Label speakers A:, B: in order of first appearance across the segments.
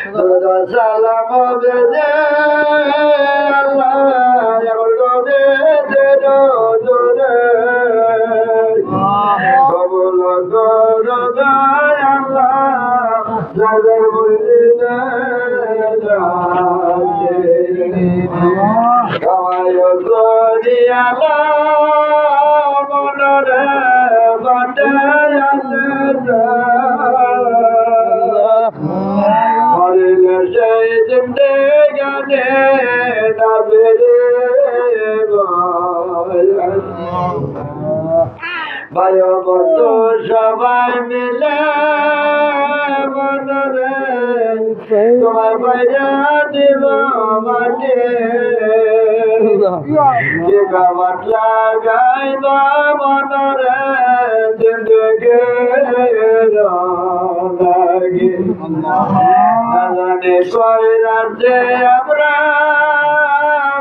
A: সালাম বেজে আল্লাহ জোরে জোরে কবুল করো আল্লাহ নজর মুর্শিদে কামায় করি আল্লাহ মনরে বাটে মরিলে সেই জিন্দেগানে না বেরে ভাই বন্ধু সবাই মিলে মনরে তোমার বাইরে দিব মাঠে কে কামাত লাগাইব মনরে জিন্দগে লাগে জানে কই রাতে আমরা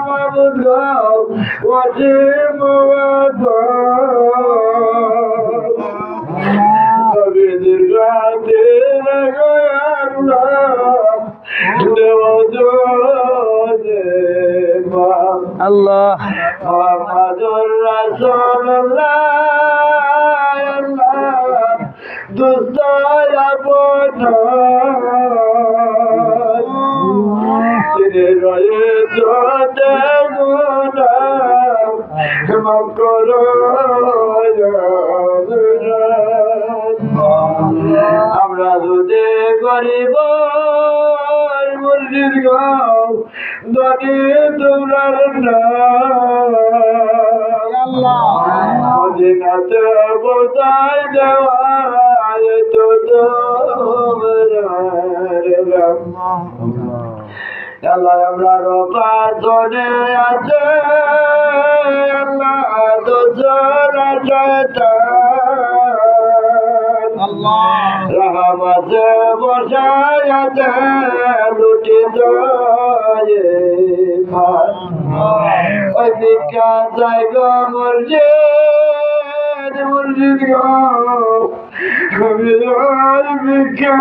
A: মাবুদ ওয়াজিব
B: আল্লাহ
A: মুহাম্মাদুর রাসূলুল্লাহ আল্লাহ দুস্তায়া বনো তেরে রয়ে তোতে গুনা মাফ করো আমরা যদি গরিব মুর্শিদ গাও ধনী তোমরার মদিনাতে বোঝাই দেওয়ার তো তোমরার আল্লাহ আমরা রোপাজনে আছে আল্লাহ দোসরা শয়তান রহমতে বসায় আছে লুটি জয়ে ওই ভিক্ষা চাই গো মুর্শিদ মুর্শিদ গো কবির ভিক্ষা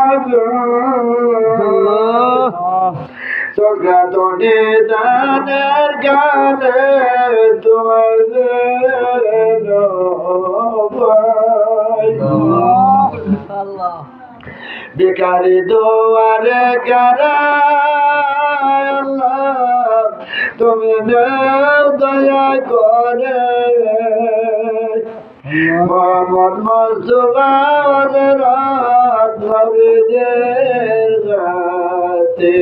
A: চক্রাত নিদানের গানে তোমাদের ভিখারি দুয়ারে কারা তুমি দয়া করে মোহাম্মদ মুস্তাফা হযরত নবীর জাতে